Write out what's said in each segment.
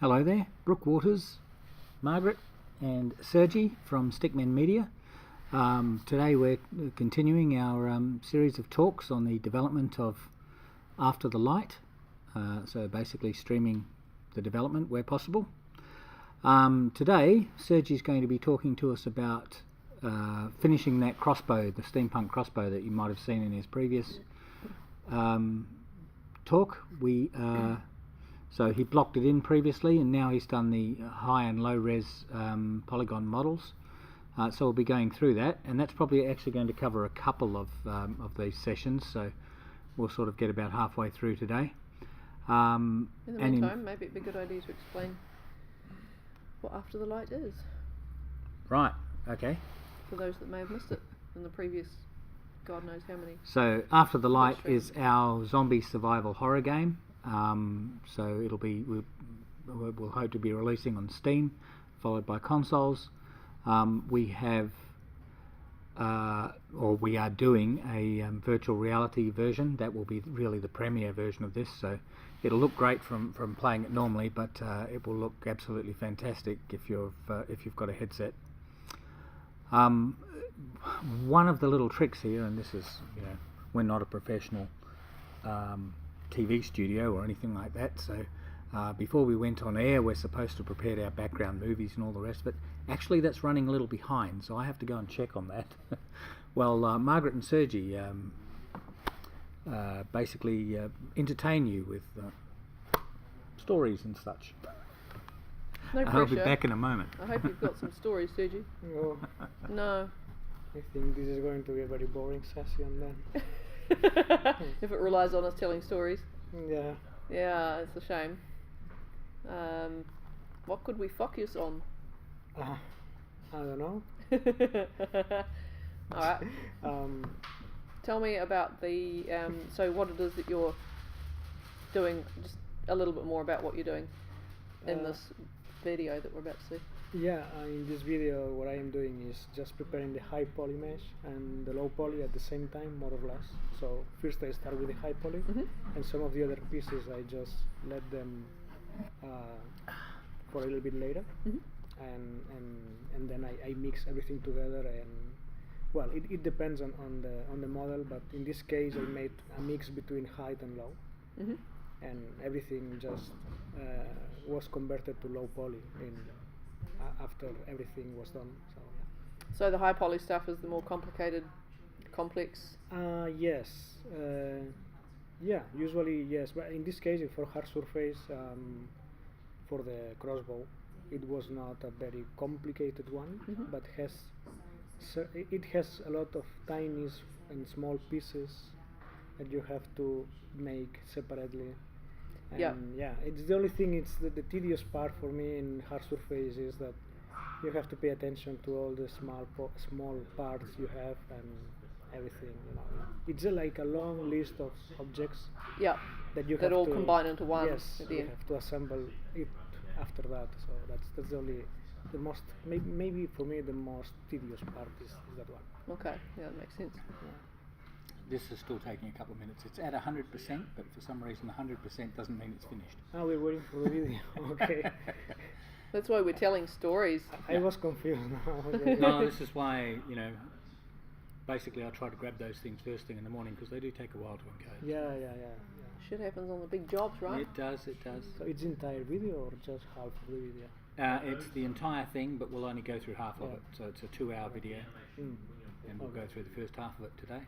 Hello there, Brook Waters, Margaret and Sergi from Stickmen Media. Today we're continuing our series of talks on the development of After the Light, so basically streaming the development where possible. Today Sergi's going to be talking to us about finishing that crossbow, the steampunk crossbow that you might have seen in his previous talk. So he blocked it in previously, and now he's done the high and low res polygon models. So we'll be going through that, and that's probably actually going to cover a couple of these sessions. So we'll sort of get about halfway through today. In the meantime, maybe it'd be a good idea to explain what After the Light is. Right. Okay. For those that may have missed it in the previous, God knows how many. So After the Light is our zombie survival horror game. So it'll be we'll hope to be releasing on Steam, followed by consoles. We have or we are doing a virtual reality version that will be really the premiere version of this. So it'll look great from playing it normally, but it will look absolutely fantastic if you've got a headset. One of the little tricks here, and this is, we're not a professional TV studio or anything like that, so before we went on air we're supposed to prepare our background movies and all the rest, but actually that's running a little behind, so I have to go and check on that. Well, Margaret and Sergi basically entertain you with stories and such. No pressure. I'll be back in a moment. I hope you've got some stories, Sergi. No. No. I think this is going to be a very boring session then. If it relies on us telling stories. Yeah. Yeah, it's a shame. What could we focus on? I don't know. Alright. Tell me about the, so what it is that you're doing, just a little bit more about what you're doing in this video that we're about to see. Yeah, in this video what I am doing is just preparing the high poly mesh and the low poly at the same time, more or less. So first I start with the high poly, and some of the other pieces I just let them for a little bit later, and then I mix everything together, and well, it depends on the model, but in this case I made a mix between high and low, and everything just was converted to low poly after everything was done. So yeah. So the high poly stuff is the more complicated, complex? Yes. Yeah, usually yes, but in this case for hard surface, for the crossbow, it was not a very complicated one, but it has a lot of tiny and small pieces that you have to make separately. And yeah, it's the only thing. It's the tedious part for me in hard surface is that you have to pay attention to all the small parts you have and everything. It's like a long list of objects. Yeah. That you that have all to combine into one. Yes, at the you end. have to assemble it after that. So that's the most maybe for me the most tedious part is that one. Okay. Yeah, that makes sense. Yeah. This is still taking a couple of minutes. It's at 100%, but for some reason 100% doesn't mean it's finished. Oh, we're waiting for the video. Okay. That's why we're telling stories. I was confused now. No, this is why, basically I try to grab those things first thing in the morning because they do take a while to encode. Yeah. Shit happens on the big jobs, right? It does. So it's entire video or just half of the video? It's the entire thing, but we'll only go through half of it. So it's a 2-hour video, and we'll go through the first half of it today.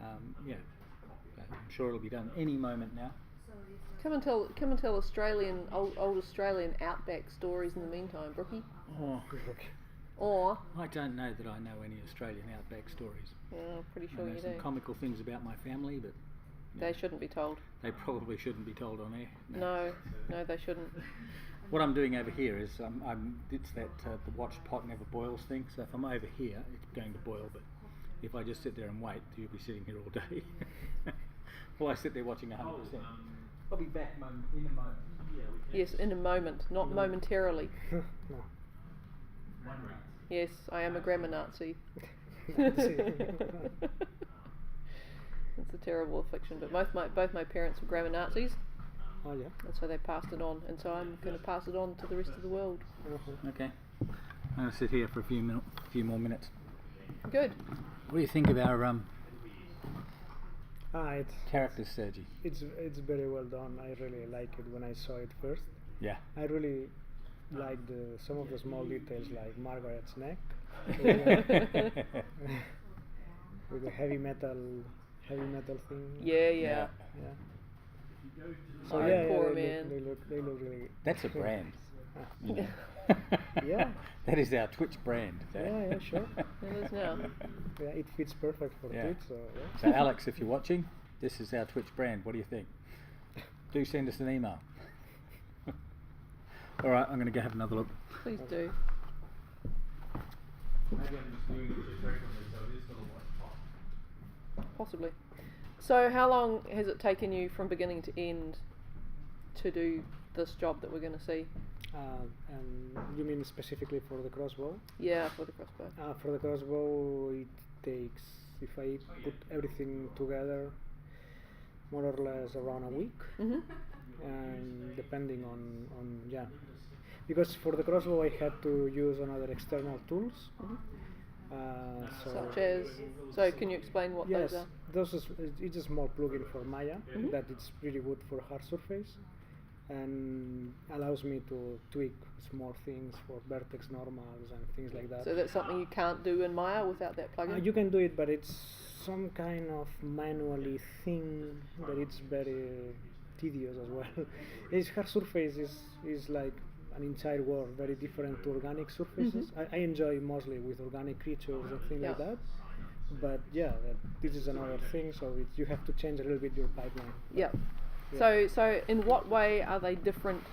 I'm sure it'll be done any moment now. Come and tell Australian old Australian outback stories in the meantime, Brookie. Oh, Or I don't know that I know any Australian outback stories. yeah, pretty sure I know you some do. Comical things about my family, but They shouldn't be told. they probably shouldn't be told on air. No, they shouldn't. What I'm doing over here is it's that the watched pot never boils thing. So if I'm over here, it's going to boil. But if I just sit there and wait, you'll be sitting here all day. While I sit there watching 100%. I'll be back in a moment. Yes, in a moment, not momentarily. No. Yes, I am a grammar Nazi. It's a terrible affliction, but both my parents were grammar Nazis, Oh yeah. and so they passed it on, and so I'm going to pass it on to the rest of the world. Okay. I'm going to sit here for a few more minutes. Good. What do you think of our It's characters, Sergi? it's very well done. I really like it when I saw it first. Yeah. I really like some of the small details, like Margaret's neck with the heavy metal thing. Yeah. Yeah. So Oh, yeah, poor they man. look really. That's a brand. You know. Yeah. That is our Twitch brand. Yeah, sure. It is now. Yeah, it fits perfect for Yeah. Twitch. So yeah. So Alex, if you're watching, this is our Twitch brand. What do you think? Do send us an email. All right, I'm going to go have another look. Please do. Possibly. So how long has it taken you from beginning to end to do this job that we're going to see? You mean specifically for the crossbow? Yeah, for the crossbow. For the crossbow, it takes, if I put everything together, more or less around a week, Mm-hmm. and depending on because for the crossbow I had to use another external tools. Mhm. So Such as, so can you explain what yes, those are? it's a small plugin for Maya Mhm. that it's really good for hard surface and allows me to tweak small things for vertex normals and things like that. So that's something you can't do in Maya without that plugin? You can do it, but it's some kind of manually thing that it's very tedious as well. Its hard surface is like an entire world, very different to organic surfaces. I enjoy mostly with organic creatures and things like Yeah. that. But yeah, this is another thing, so you have to change a little bit your pipeline. Yeah. Yeah. So in what way are they different?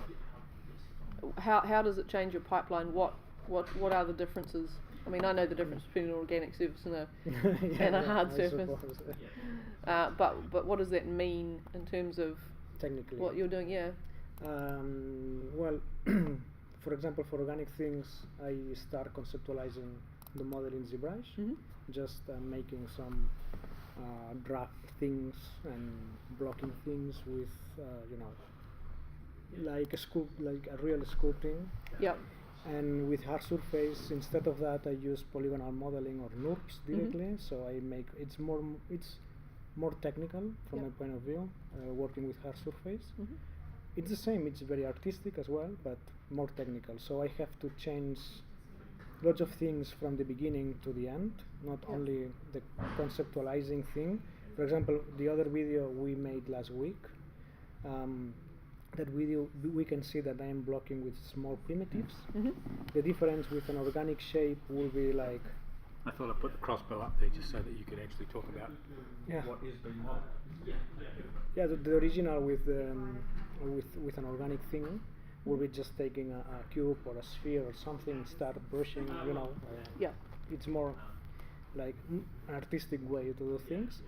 How does it change your pipeline? What are the differences? I mean, I know the difference between an organic surface and a and a hard I surface. suppose. But what does that mean in terms of Technically. what you're doing? Yeah. Well, for example, for organic things, I start conceptualizing the model in ZBrush, Mhm. just making some draft things and blocking things with, like a real sculpting. Yep. And with hard surface, instead of that, I use polygonal modeling or NURBS directly. So it's more technical from Yep. my point of view, working with hard surface. Mhm. It's the same, it's very artistic as well, but more technical. So I have to change lots of things from the beginning to the end, not Yeah. only the conceptualizing thing. For example, the other video we made last week, that video we can see that I am blocking with small primitives. Mhm. The difference with an organic shape will be like, I thought I'd put the crossbow up there just so that you could actually talk about yeah, what is being modeled. yeah, the original with an organic thing will be just taking a cube or a sphere or something, start brushing, Yeah. it's more like an artistic way to do things.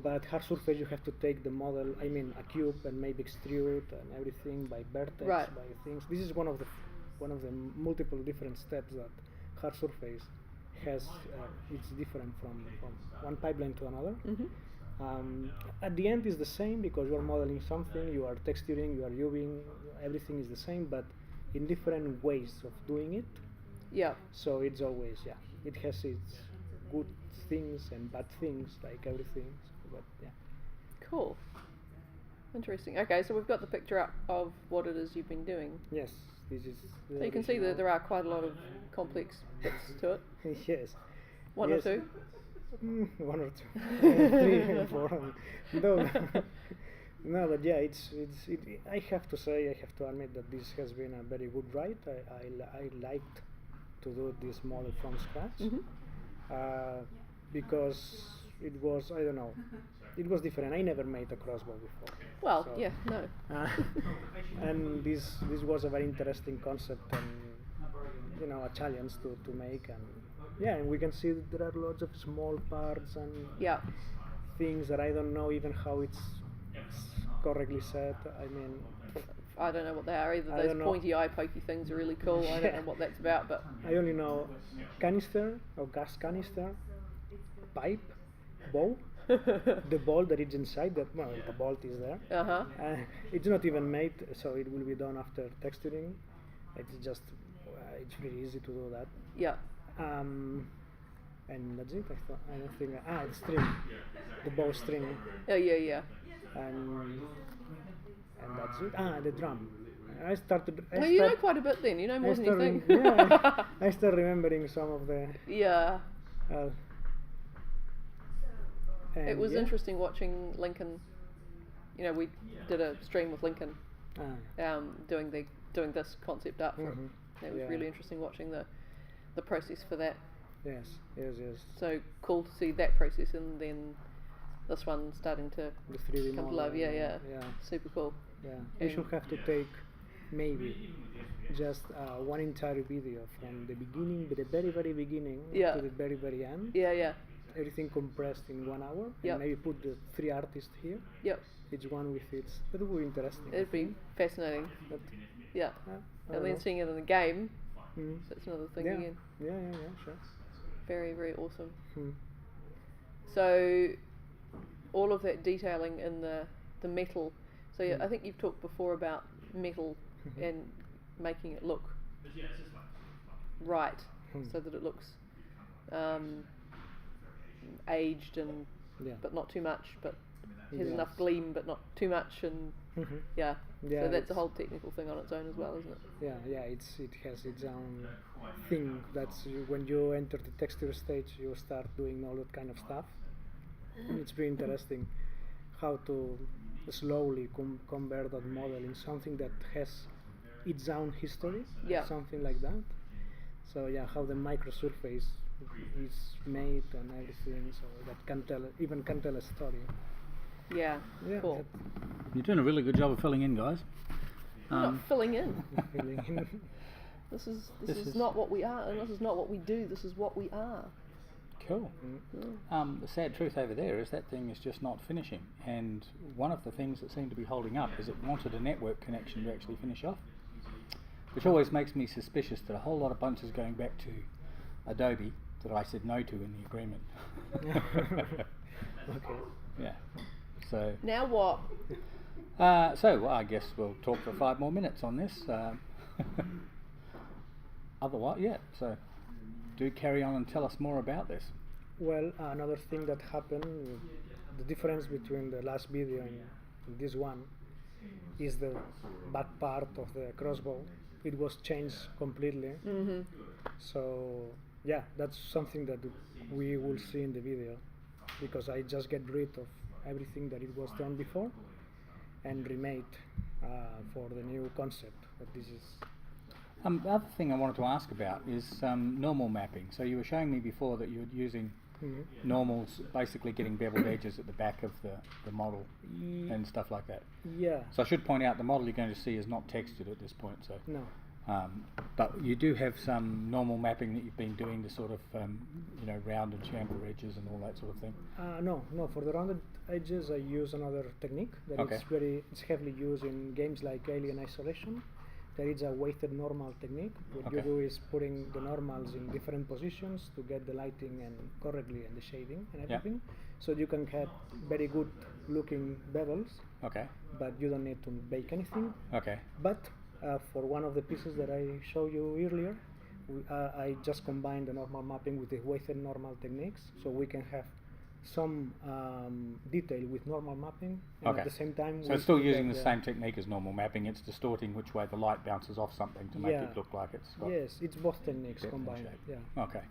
But hard surface, you have to take the model, a cube, and maybe extrude and everything by vertex, Right. by things. This is one of the multiple different steps that hard surface has. It's different from one pipeline to another. Mhm. At the end is the same because you are modeling something, you are texturing, you are UVing, everything is the same, but in different ways of doing it. Yeah. So it's always, it has its good things and bad things, like everything. But yeah. Cool. Interesting. Okay, so we've got the picture up of what it is you've been doing. Yes, this is. So you can see that there are quite a lot of complex bits to it. Yes. One Yes. or two. One or two, 3 and 4. No, no, but yeah, I have to admit that this has been a very good ride. I liked to do this model from scratch because it was, I don't know, it was different. I never made a crossbow before. Well, So, yeah, no. and this was a very interesting concept and a challenge to make, and yeah, and we can see that there are lots of small parts and Yeah. things that I don't know even how it's correctly said. I don't know what they are either. I Those don't know. pointy eye pokey things are really cool. I don't Yeah. know what that's about, but I only know canister or gas canister, pipe, bow, the bolt that is inside. That the bolt is there. It's not even made, so it will be done after texturing. It's just it's really easy to do that. Yeah. And that's it. I don't think. The string, the bow string. Oh yeah. And that's it. The drum. I started. You know quite a bit then. You know more than you think. I start remembering some of the. Yeah. It was interesting watching Lincoln. You know, we did a stream with Lincoln, doing this concept art for it. It was really interesting watching the process for that. Yes. So cool to see that process, and then this one starting to the 3D come to life. Yeah. Super cool. Yeah. We should have to take maybe just one entire video from the beginning, the very, very beginning to the very, very end. Yeah. Everything compressed in 1 hour. Yep. And maybe put the 3 artists here. Yep. Each one with its. That would be interesting. It'd be fascinating. But yeah. And then seeing it in the game. That's another thing again. Yeah, sure. Very, very awesome. So, all of that detailing in the metal. So I think you've talked before about metal and making it look right, so that it looks aged and but not too much, but has enough gleam but not too much, and so that's a whole technical thing on its own as well, isn't it? Yeah, it has its own thing. That's when you enter the texture stage, you start doing all that kind of stuff. And it's pretty interesting how to slowly convert that model in something that has its own history, something like that. So how the microsurface is made and everything, so that can tell a story. Yeah, cool. You're doing a really good job of filling in, guys. Not filling in. This is not what we are, and this is not what we do. This is what we are. Cool. The sad truth over there is that thing is just not finishing, and one of the things that seemed to be holding up is it wanted a network connection to actually finish off, which always makes me suspicious that a whole lot of bunches going back to Adobe that I said no to in the agreement. Okay. Yeah. So now what? So I guess we'll talk for 5 more minutes on this. Otherwise, so do carry on and tell us more about this. Well, another thing that happened, the difference between the last video and this one, is the back part of the crossbow. It was changed completely. So that's something that we will see in the video, because I just get rid of everything that it was done before and remade for the new concept. But this is the other thing I wanted to ask about is normal mapping. So you were showing me before that you were using normals, basically getting beveled edges at the back of the model and stuff like that. Yeah. So I should point out the model you're going to see is not textured at this point. So no. But you do have some normal mapping that you've been doing to sort of round and chamfer edges and all that sort of thing. No. For the rounded edges, I use another technique that it's heavily used in games like Alien Isolation. There is a weighted normal technique. What you do is putting the normals in different positions to get the lighting and correctly and the shading and everything. So you can have very good looking bevels. Okay. But you don't need to bake anything. Okay. But for one of the pieces that I showed you earlier, I just combined the normal mapping with the weighted normal techniques, so we can have some detail with normal mapping, and at the same time so it's still using the same technique as normal mapping. It's distorting which way the light bounces off something to make it look like it's got it's both techniques combined.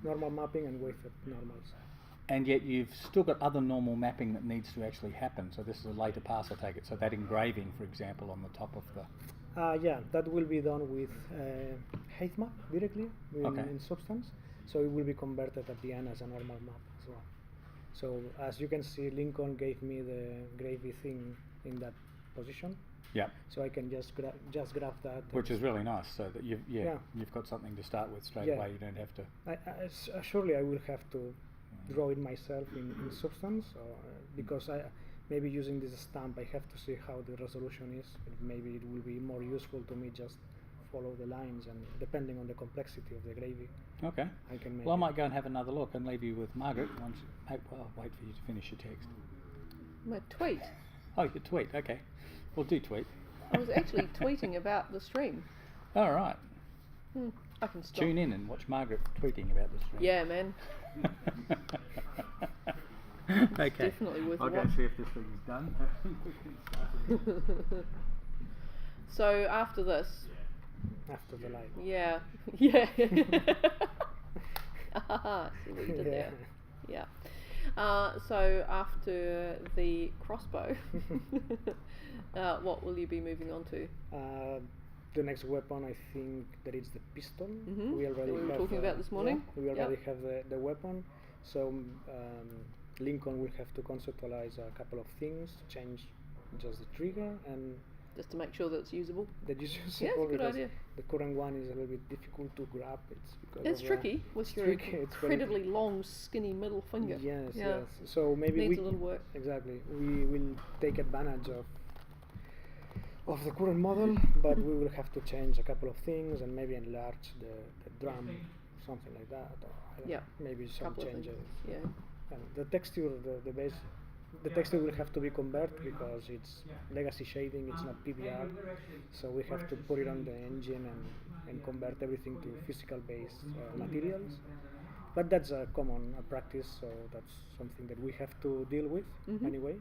Normal mapping and weighted normals. And yet you've still got other normal mapping that needs to actually happen, so this is a later pass, I take it. So that engraving, for example, on the top of the that will be done with height map directly in Substance, so it will be converted at the end as a normal map as well. So as you can see, Lincoln gave me the gravy thing in that position. Yeah. So I can just grab that. Which is really nice, so that you've got something to start with straight away. You don't have to. Surely I will have to draw it myself in Substance, because maybe using this stamp I have to see how the resolution is. Maybe it will be more useful to me just follow the lines, and depending on the complexity of the gravy, Okay. I can make Well, I it. might go and have another look and leave you with Margaret once. Well, I'll wait for you to finish your text. My tweet. Oh, your tweet. Okay. Well, do tweet. I was actually tweeting about the stream. All right. I can stop. Tune in and watch Margaret tweeting about the stream. Yeah, man. Okay. Definitely worth a I'll go watch. see if this thing is done. So after this, After the live. yeah, yeah. See what you did Yeah. there. Yeah. So after the crossbow, what will you be moving on to? The next weapon, I think that is the pistol. Mhm. We already That we were have, talking about this morning. Yeah, we already Yep. have the weapon. So Lincoln will have to conceptualize a couple of things, change just the trigger, and Just to make sure that it's usable. that is Yeah, useful it's a good because idea. the current one is a little bit difficult to grab. It's because It's of, tricky with it's your tricky, it's very- incredibly long, skinny middle finger. Yes, Yeah. yes. So maybe Needs we a little work. exactly we will take advantage of the current model, but we will have to change a couple of things and maybe enlarge the drum, something like that. Or I don't Yeah. know, maybe some Couple of things. changes. Yeah. And the texture, the base, the texture will have to be converted because it's legacy shading. It's not PBR, so we have to put it on the engine and convert everything to physical based materials. But that's a common practice, so that's something that we have to deal with Mhm. anyway.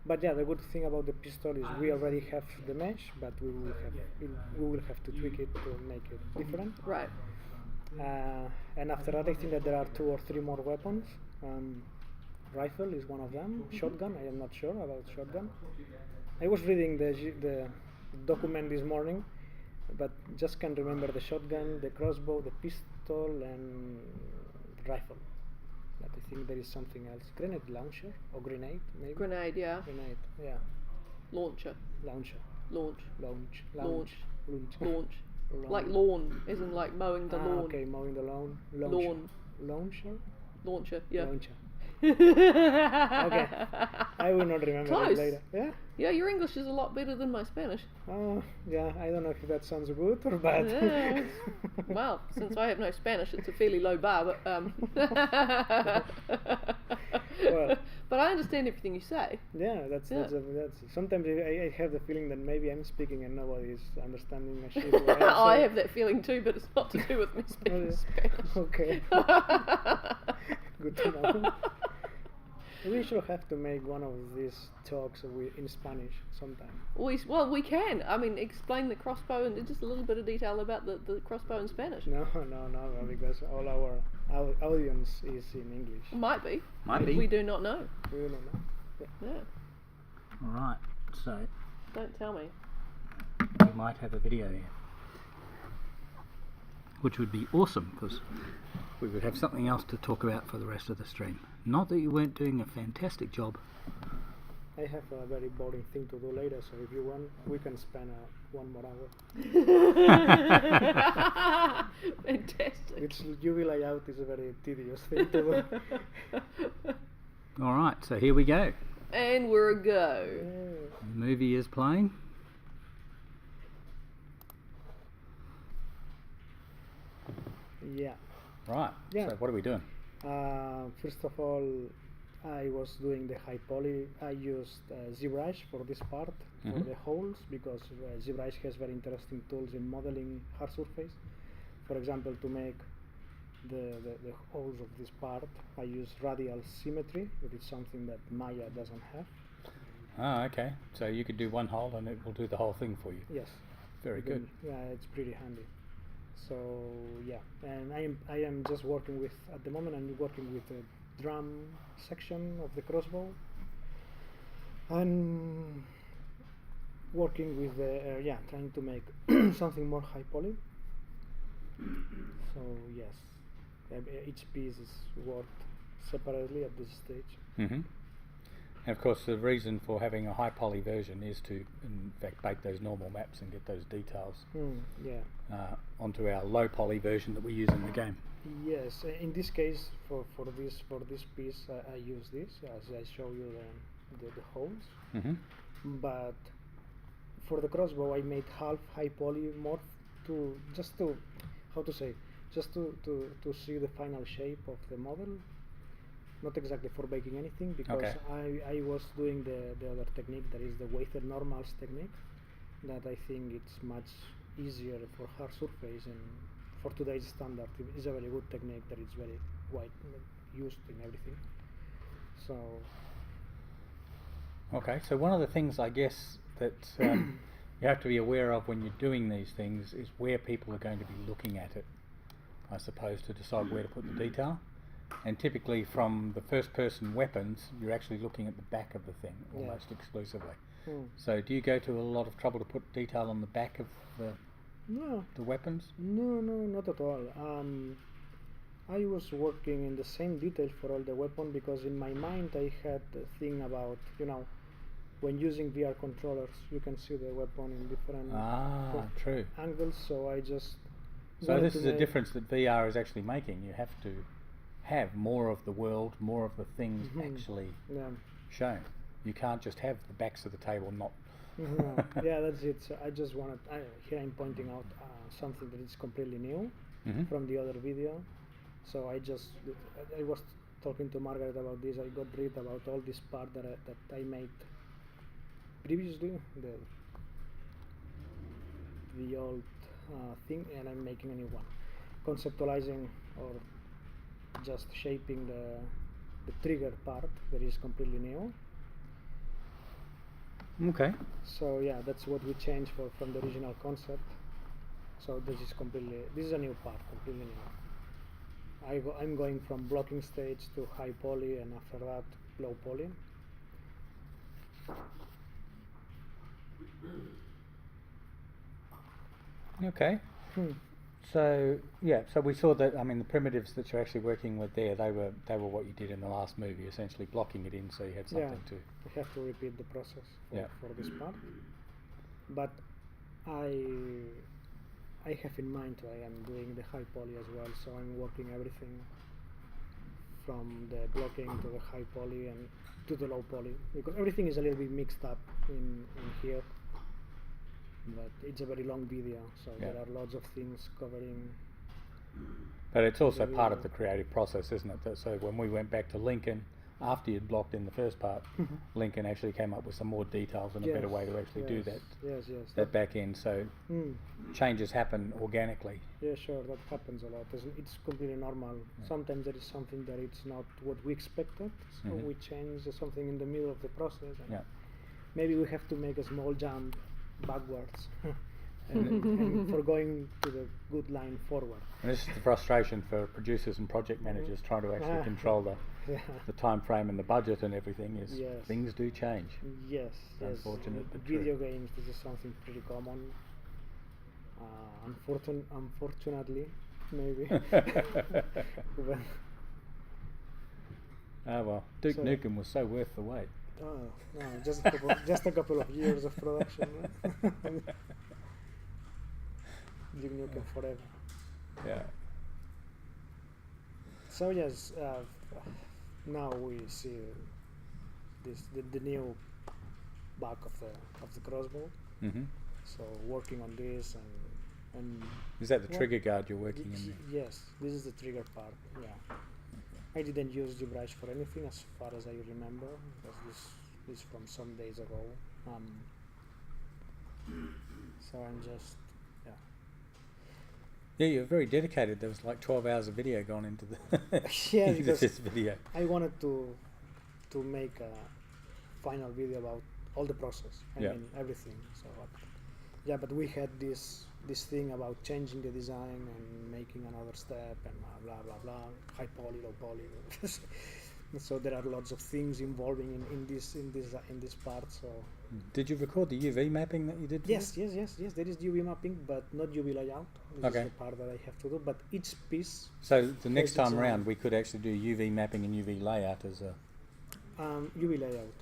But yeah, the good thing about the pistol is we already have the mesh, but we will have to tweak it to make it different. Right. And after that, I think that there are 2 or 3 more weapons. Rifle is one of them. Shotgun, I am not sure about shotgun. I was reading the document this morning, but just can't remember the shotgun, the crossbow, the pistol, and rifle. But I think there is something else. Grenade launcher or grenade, maybe. Grenade, yeah. Grenade, yeah. Launcher. Launcher, Launch. launch, Launch. launch. Launch. Launch. Like lawn, as in like mowing the lawn. Okay, mowing the lawn. Lawn. Launcher. Launcher, yeah. Launcher. Okay, I will not remember Close. it later. Yeah. Yeah, your English is a lot better than my Spanish. Yeah. I don't know if that sounds good or bad. Yeah. Well, since I have no Spanish, it's a fairly low bar, but Well. but I understand everything you say. Yeah, that's sometimes I have the feeling that maybe I'm speaking and nobody is understanding my shit. what I'm I saying. have that feeling too, but it's not to do with me speaking Spanish. Okay. Good to know. We should have to make one of these talks in Spanish sometime. We can. I mean, explain the crossbow and just a little bit of detail about the crossbow in Spanish. No, because all our audience is in English. Might be. Might be. We do not know. We don't know. Yeah. All right. So Don't tell me. we might have a video here, which would be awesome because we would have something else to talk about for the rest of the stream. Not that you weren't doing a fantastic job. I have a very boring thing to do later, so if you want, we can spend 1 more hour. Fantastic. Which you will lay out is a very tedious thing to do. All right. So here we go. And we're a go. Yeah. The movie is playing. Yeah. Right. Yeah. So what are we doing? First of all, I was doing the high poly. I used ZBrush for this part, for Mhm. the holes, because ZBrush has very interesting tools in modeling hard surface. For example, to make the holes of this part, I use radial symmetry, which is something that Maya doesn't have. Ah, okay. So you could do one hole and it will do the whole thing for you. Yes. Very good. Yeah, it's pretty handy. So yeah, and I am just working with, at the moment I'm working with the drum section of the crossbow, and working with the trying to make something more high poly. So yes, each piece is worked separately at this stage. Mm-hmm. And of course, the reason for having a high poly version is to, in fact, bake those normal maps and get those details onto our low poly version that we use in the game. Yes, in this case, for this piece, I use this as I show you the holes. Mm-hmm. But for the crossbow, I made half high poly morph just to how to say, just to see the final shape of the model. Not exactly for baking anything, because I was doing the other technique, that is the weighted normals technique, that I think it's much easier for hard surface, and for today's standard it's a very good technique that is very wide used in everything. So Okay, so one of the things I guess that you have to be aware of when you're doing these things is where people are going to be looking at it, I suppose, to decide where to put the detail. And typically from the first person weapons, you're actually looking at the back of the thing almost exclusively. So do you go to a lot of trouble to put detail on the back of the weapons? No, not at all. I was working in the same detail for all the weapon, because in my mind I had a thing about, when using VR controllers, you can see the weapon in different true. angles. So I just so this is a difference that VR is actually making. You have to have more of the world, more of the things actually shown. You can't just have the backs of the table not. Yeah, that's it. So I just wanted. Here I'm pointing out something that is completely new from the other video. So I was talking to Margaret about this. I got rid about all this part that I made previously, the old thing, and I'm making a new one, conceptualizing or just shaping the trigger part that is completely new. Okay. So yeah, that's what we changed from the original concept. So this is a new part, completely new. I'm going from blocking stage to high poly, and after that low poly. Okay. So so we saw that. I mean, the primitives that you're actually working with there, they were what you did in the last movie, essentially blocking it in, so you had something to. I have to repeat the process for this part, but I have in mind I am doing the high poly as well, so I'm working everything from the blocking to the high poly and to the low poly, because everything is a little bit mixed up in here. But it's a very long video, so there are lots of things covering. But it's also part of the creative process, isn't it? That, so when we went back to Lincoln, after you'd blocked in the first part, Lincoln actually came up with some more details and a better way to actually do that. That back end. So changes happen organically. Yeah, sure, that happens a lot. It's completely normal. Sometimes there is something that it's not what we expected, so we change something in the middle of the process. And maybe we have to make a small jump backwards and for going to the good line forward. And this is the frustration for producers and project managers trying to actually control the time frame and the budget and everything, is things do change. Yes, unfortunate, but video games, this is something pretty common. Unfortunately, maybe. Well, Duke Nukem was so worth the wait. Oh no, just a couple of years of production. Duke Nukem forever. Yeah. So yes, now we see the new back of the crossbow. So working on this and is that the trigger guard you're working in? Yes, this is the trigger part. Yeah. I didn't use ZBrush for anything as far as I remember, because this is from some days ago. So I'm just Yeah, you're very dedicated. There was like 12 hours of video gone into the into this video. I wanted to make a final video about all the process. I mean everything. So but we had this thing about changing the design and making another step and blah blah blah, high poly, low poly. So there are lots of things involving in this part. So did you record the UV mapping that you did? Yes. There is UV mapping, but not UV layout. This is the part that I have to do. But each piece. So the next time around, we could actually do UV mapping and UV layout as a. UV layout,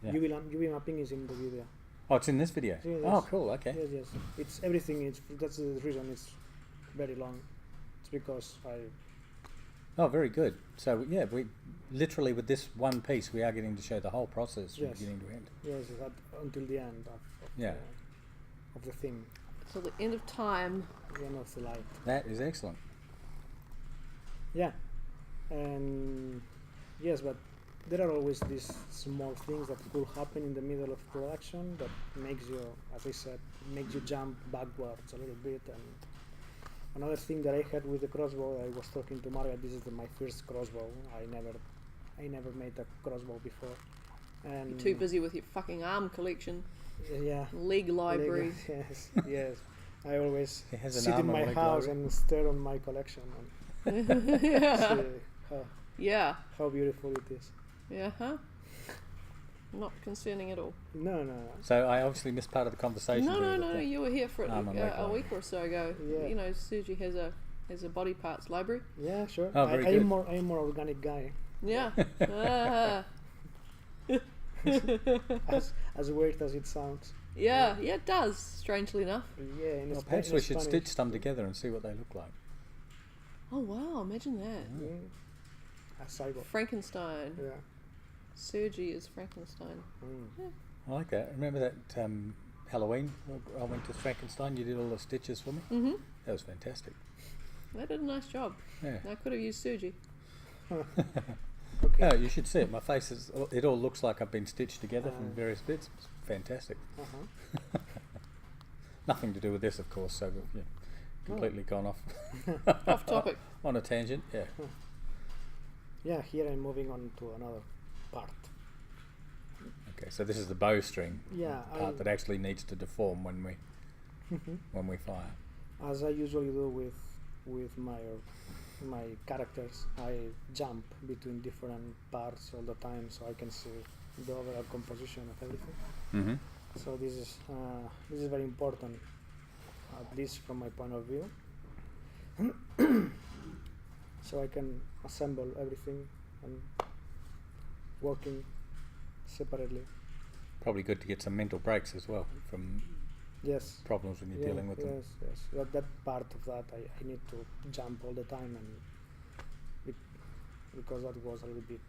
UV mapping is in the video. Oh, it's in this video. Yes. Oh, cool. Okay. Yes. It's everything. That's the reason it's very long. It's because I. Oh, very good. So we literally with this one piece, we are getting to show the whole process from beginning to end. Yes, until the end of the thing. So the end of time. The end of the light. That is excellent. Yeah, and yes, but there are always these small things that could happen in the middle of production that makes you, as I said, makes you jump backwards a little bit. And another thing that I had with the crossbow, I was talking to Margaret. This is my first crossbow. I never made a crossbow before. And You're too busy with your fucking arm collection. Yeah. Leg libraries. Yes, yes. I always He has an sit arm in and my leg house library. and stare on my collection and Yeah. see Yeah. how beautiful it is. Yeah, huh? Not concerning at all. No, no. So I obviously missed part of the conversation. No, there no, with no. the You were here for it arm and leg a library. week or so ago. Yeah. You know, Sergi has a body parts library. Yeah, sure. Oh, very I'm good. more organic guy. Yeah. Ah. As weird as it sounds. Yeah, it does, strangely enough. Yeah, in Well, Spa- perhaps in we should Spanish. stitch some together and see what they look like. Oh, wow, imagine that. A cyborg. Frankenstein. Yeah. Sergi is Frankenstein. I like that. Remember that Halloween? I went to Frankenstein. You did all the stitches for me. Mm-hmm. That was fantastic. They did a nice job. Yeah. I could have used Sergi. Oh, you should see it. My face is. It all looks like I've been stitched together from Uh. various bits. It's fantastic. Uh-huh. Nothing to do with this, of course. So yeah, completely gone off Off topic. on a tangent. Yeah. Yeah, here I'm moving on to another part. Okay. So this is the bowstring Yeah, part that actually needs to deform when we fire. as I usually do with my characters, I jump between different parts all the time so I can see the overall composition of everything. Mm-hmm. So this is very important, at least from my point of view. So I can assemble everything and working separately. Probably good to get some mental breaks as well from Yes. problems when you're dealing with them. Yes. That part of that I need to jump all the time, and because that was a little bit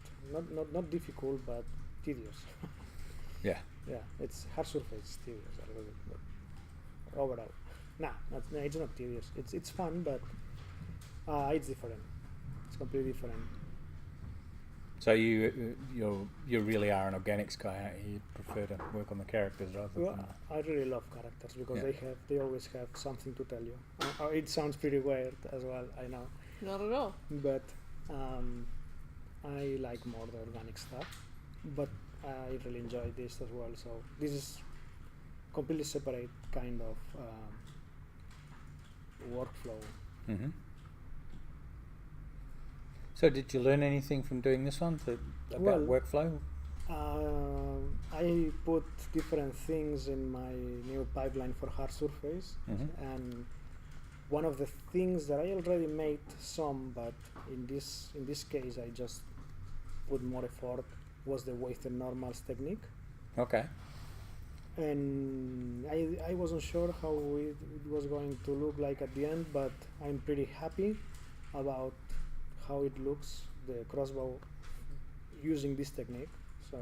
not difficult but tedious. Yeah. Yeah, it's hard surface tedious a little bit, but overall, it's not tedious. It's fun, but it's different. It's completely different. So you really are an organics guy, aren't you? You prefer to work on the characters rather Well, than. I really love characters because Yeah. they always have something to tell you. It sounds pretty weird as well, I know, Not at all. but I like more the organic stuff. But I really enjoy this as well. So this is completely separate kind of workflow. Mm-hmm. So did you learn anything from doing this one about Well, workflow? I put different things in my new pipeline for hard surface, Mhm. and one of the things that I already made some, but in this case I just put more effort, was the weighted normals technique. Okay. And I wasn't sure how it was going to look like at the end, but I'm pretty happy about how it looks, the crossbow using this technique. So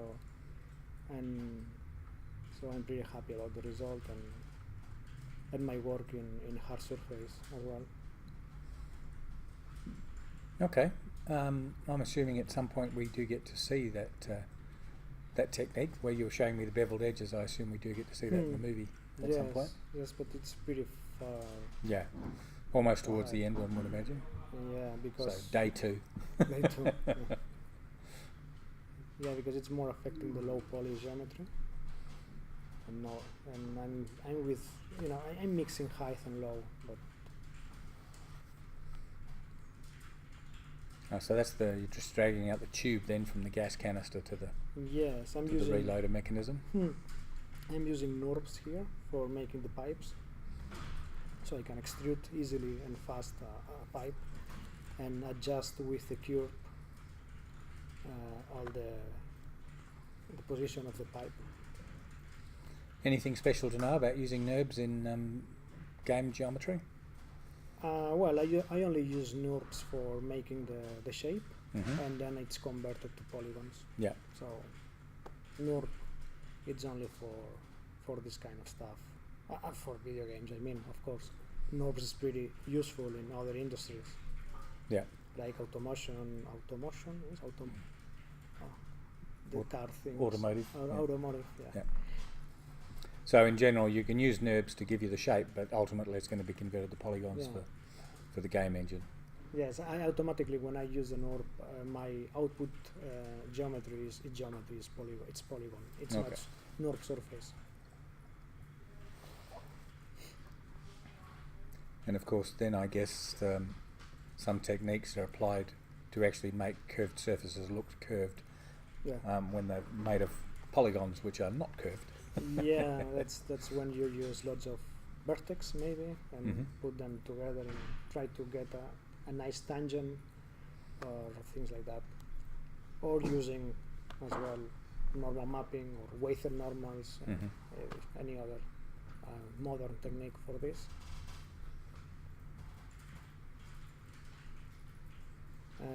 I'm pretty happy about the result and my work in hard surface as well. Okay. I'm assuming at some point we do get to see that technique where you were showing me the beveled edges. I assume we do get to see that in the movie at some point. Yes, but it's pretty far. Yeah. Almost towards the end, one would imagine. Yeah, because So day 2. they too. Yeah, because it's more affecting the low poly geometry. And I'm with I'm mixing height and low, but Oh, so that's you're just dragging out the tube then from the gas canister to the yes, I'm the using reloader mechanism. I'm using NURBS here for making the pipes, so I can extrude easily and fast a pipe and adjust with the curve all the position of the pipe. Anything special to know about using NURBS in game geometry? Well, I only use NURBS for making the shape, Mm-hmm. and then it's converted to polygons. Yeah. So NURB, it's only for this kind of stuff. For video games, I mean, of course. NURBS is pretty useful in other industries. Yeah. Like the car things. Automotive. Automotive, yeah. Yeah. So in general, you can use NURBS to give you the shape, but ultimately it's going to be converted to polygons for the game engine. Yes, I automatically, when I use the NURB, my output geometry is polygon. It's polygon. It's not NURB surface. And of course, then I guess some techniques are applied to actually make curved surfaces look curved when they're made of polygons which are not curved. Yeah, that's when you use lots of vertex maybe and put them together and try to get a nice tangent or things like that. Or using as well normal mapping or wafer normals, any other modern technique for this.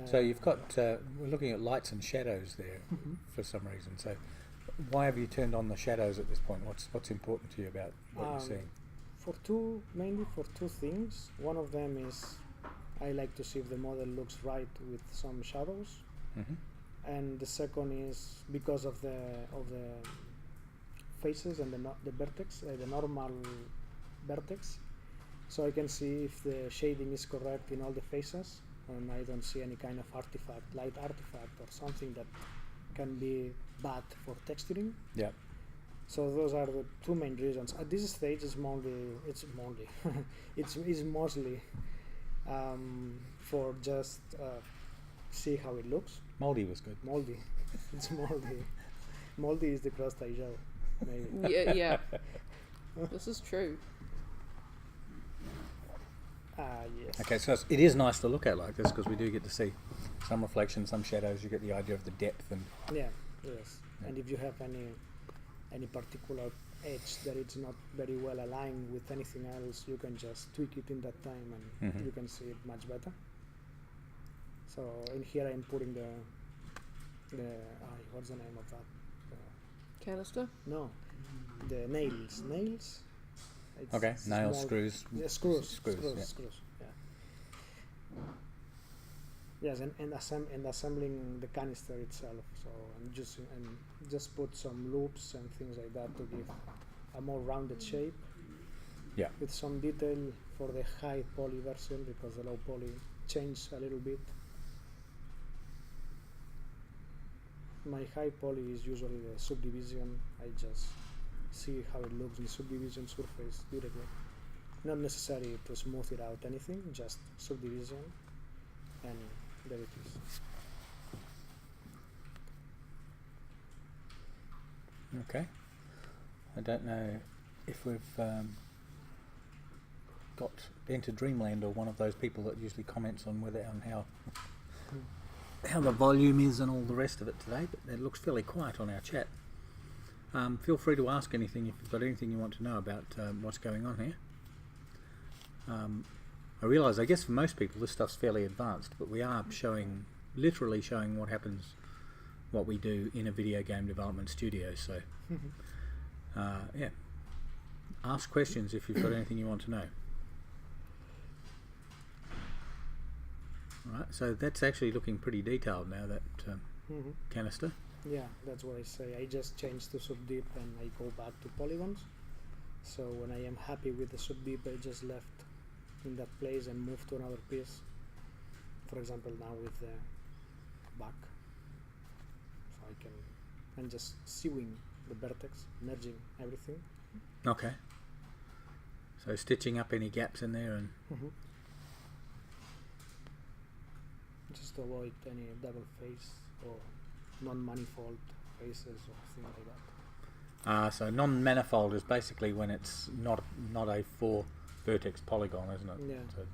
So you've got, we're looking at lights and shadows there for some reason. So why have you turned on the shadows at this point? What's important to you about what you're seeing? Mainly for two things. One of them is I like to see if the model looks right with some shadows. And the second is because of the faces and the vertex, the normal vertex. So I can see if the shading is correct in all the faces. And I don't see any kind of light artifact or something that can be bad for texturing. Yeah. So those are the two main reasons. At this stage, it's mostly for just see how it looks. Moldy was good. Moldy, it's moldy. Moldy is the crust I show, maybe. Yeah. This is true. Yes. Okay, so it is nice to look at like this because we do get to see some reflections, some shadows. You get the idea of the depth and. Yes. And if you have any particular edge that it's not very well aligned with anything else, you can just tweak it in that time and you can see it much better. So in here I'm putting the what's the name of that? Canister? No, the nails. It's nails, screws. Yeah, screws. Yeah. Yes, and assembling the canister itself. So I'm just put some loops and things like that to give a more rounded shape. Yeah. With some detail for the high poly version because the low poly changed a little bit. My high poly is usually the subdivision. I just see how it looks in the subdivision surface directly. Not necessary to smooth it out anything, just subdivision, and there it is. Okay. I don't know if we've got Enter Dreamland or one of those people that usually comments on how the volume is and all the rest of it today, but it looks fairly quiet on our chat. Feel free to ask anything if you've got anything you want to know about what's going on here. I realise, I guess for most people this stuff's fairly advanced, but we are literally showing what we do in a video game development studio. So, ask questions if you've got anything you want to know. Right, so that's actually looking pretty detailed now, that canister. Yeah, that's what I say. I just changed to subdeep and I go back to polygons. So when I am happy with the subdeep, I just left in that place and moved to another piece. For example, now with the back. So I can, and just sewing the vertex, merging everything. Okay. So stitching up any gaps in there and... just to avoid any double face or non-manifold faces or things like that. So non-manifold is basically when it's not a 4 vertex polygon, isn't it? Yeah. So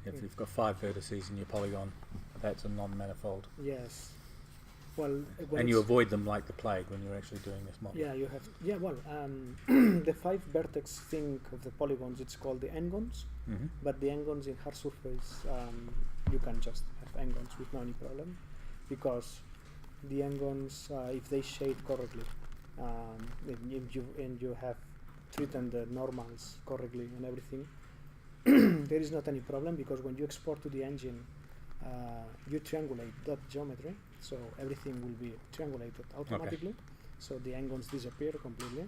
if you've got 5 vertices in your polygon, that's a non-manifold. Yes. Well, and you avoid them like the plague when you're actually doing this model. Yeah, you have. Yeah, well, the 5 vertex thing of the polygons, it's called the n-gons. But the n-gons in hard surface, you can just have n-gons with no any problem, because the n-gons, if they shade correctly, if you have treating the normals correctly and everything, there is not any problem, because when you export to the engine, you triangulate that geometry, so everything will be triangulated automatically. So the angles disappear completely.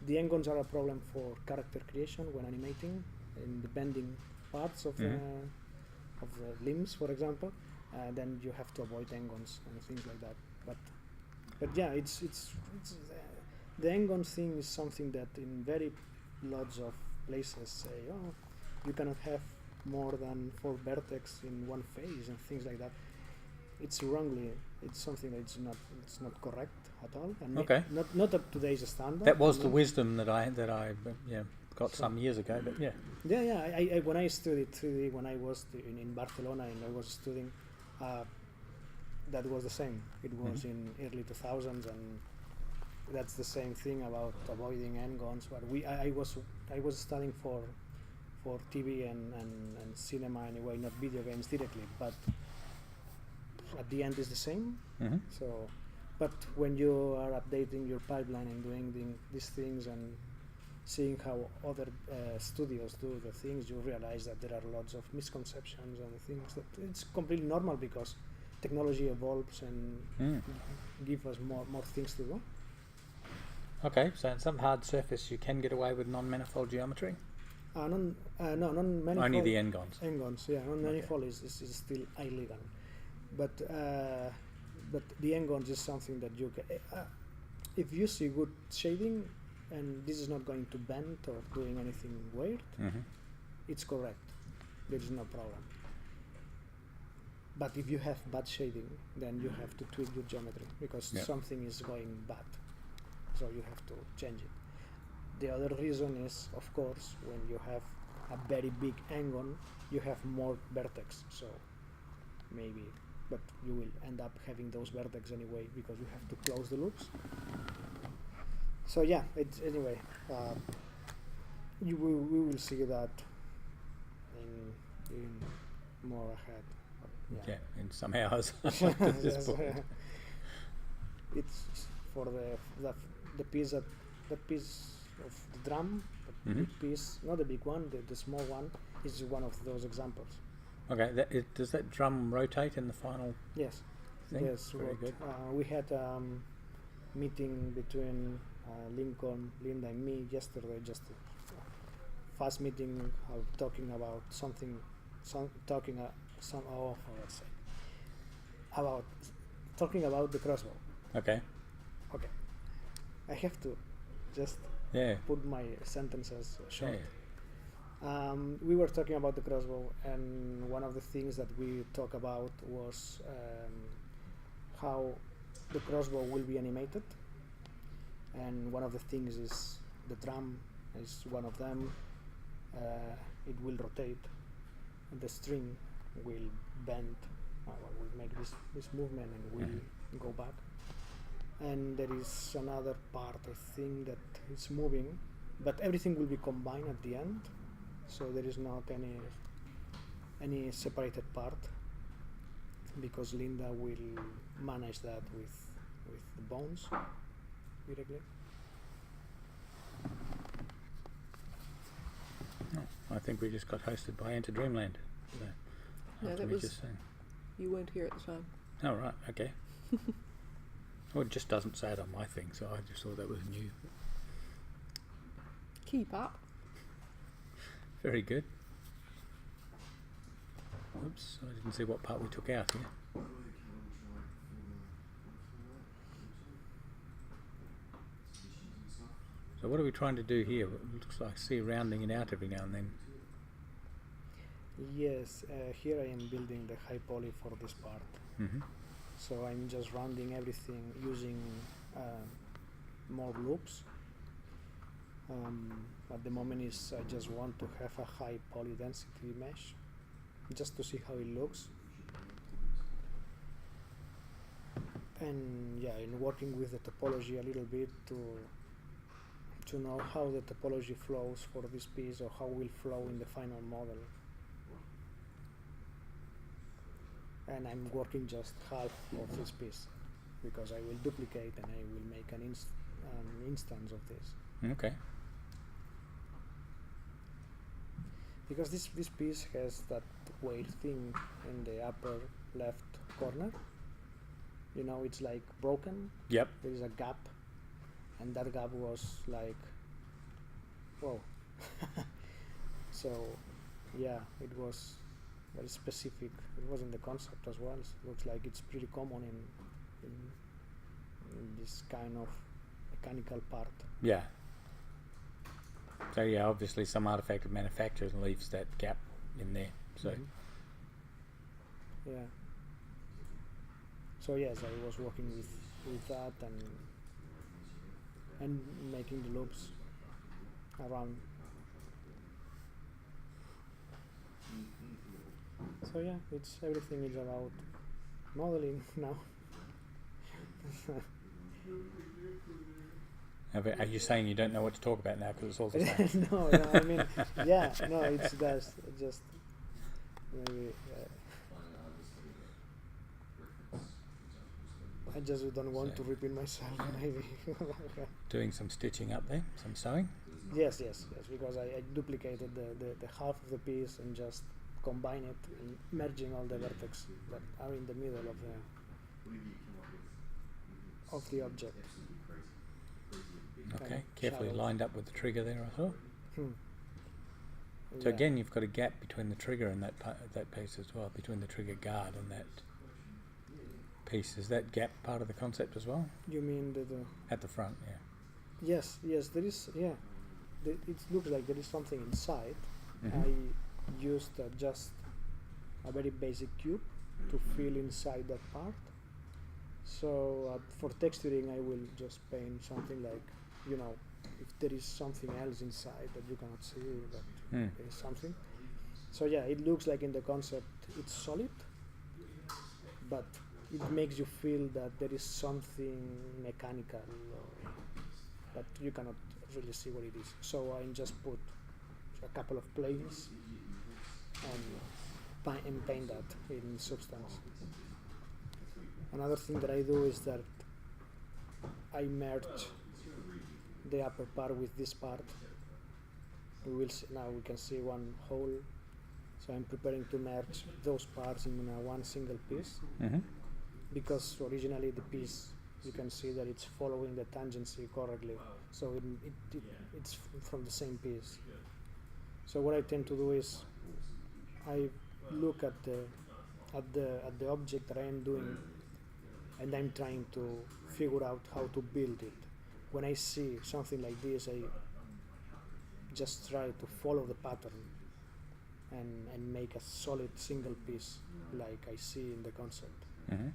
The angles are a problem for character creation when animating in the bending parts of the limbs, for example. Then you have to avoid angles and things like that. But yeah, it's the angles thing is something that in very lots of places say, oh, you cannot have more than 4 vertex in one phase and things like that. It's something that it's not correct at all, and not up to today's standard. That was the wisdom that I got some years ago, but yeah. I when I studied 3D when I was in Barcelona and I was studying, that was the same. It was in early 2000s, and that's the same thing about avoiding angles. But I was studying for TV and cinema anyway, not video games directly, but at the end is the same. So, but when you are updating your pipeline and doing these things and seeing how other studios do the things, you realize that there are lots of misconceptions and things that it's completely normal, because technology evolves and give us more things to do. Okay, so in some hard surface you can get away with non-manifold geometry? Non-manifold. Only the n-gons. N-gons, yeah. Non-manifold is still illegal, but the n-gons is something that you can. If you see good shading, and this is not going to bend or doing anything weird, it's correct. There is no problem. But if you have bad shading, then you have to tweak your geometry, because something is going bad. So you have to change it. The other reason is, of course, when you have a very big n-gon, you have more vertex. So maybe, but you will end up having those vertex anyway, because you have to close the loops. So yeah, anyway, we will see that in more ahead. Yeah, in some hours. Yes, it's for the piece of the drum, the big piece, not the big one, the small one is one of those examples. Okay, does that drum rotate in the final? Yes. Thing? Yes, very good. We had a meeting between Lincoln, Linda, and me yesterday. Just a fast meeting, talking about talking about the crossbow. Okay. I have to just put my sentences short. We were talking about the crossbow, and one of the things that we talked about was how the crossbow will be animated, and one of the things is the drum is one of them. It will rotate, and the string will bend, will make this movement and will go back. And there is another part, I think, that is moving, but everything will be combined at the end, so there is not any separated part, because Linda will manage that with the bones directly. I think we just got hosted by Enter Dreamland. So No, that was. You weren't here at the time. Oh right, okay. Well, it just doesn't say it on my thing, so I just thought that was new. Keep up. Very good. Oops, I didn't see what part we took out here. So what are we trying to do here? It looks like rounding it out every now and then. Yes, here I am building the high poly for this part. So I'm just rounding everything using more loops. At the moment I just want to have a high poly density mesh, just to see how it looks. And yeah, in working with the topology a little bit to know how the topology flows for this piece, or how it will flow in the final model. And I'm working just half of this piece, because I will duplicate and I will make an instance of this. Okay. because this piece has that weird thing in the upper left corner. You know, it's like broken. Yep. There is a gap, and that gap was like, whoa. So, yeah, it was very specific. It was in the concept as well. It looks like it's pretty common in this kind of mechanical part. Yeah. So yeah, obviously some artifact manufacturer leaves that gap in there. So. Yeah. So yes, I was working with that and making the loops around. So yeah, it's everything is about modeling now. Are you saying you don't know what to talk about now because it's all the same? No, I mean, yeah, no, it's just maybe. I just don't want to repeat myself, maybe. Doing some stitching up there, some sewing? Yes, because I duplicated the half of the piece and just combine it and merging all the vertex that are in the middle of the object. Okay, carefully lined up with the trigger there, I thought. So Yeah. again, you've got a gap between the trigger and that piece as well, between the trigger guard and that piece. Is that gap part of the concept as well? You mean the At the front, yeah. Yes, there is. Yeah, it looks like there is something inside. Mhm. I used just a very basic cube to fill inside that part. So for texturing, I will just paint something like, you know, if there is something else inside that you cannot see, that there is something. So yeah, it looks like in the concept it's solid, but it makes you feel that there is something mechanical, but you cannot really see what it is. So I just put a couple of planes and paint that in substance. Another thing that I do is that I merge the upper part with this part. We will see, now we can see one hole. So I'm preparing to merge those parts in one single piece. Mm-hmm. Because originally the piece, you can see that it's following the tangency correctly, so it's from the same piece. So what I tend to do is I look at the object that I am doing, and I'm trying to figure out how to build it. When I see something like this, I just try to follow the pattern and make a solid single piece like I see in the concept. Mm-hmm.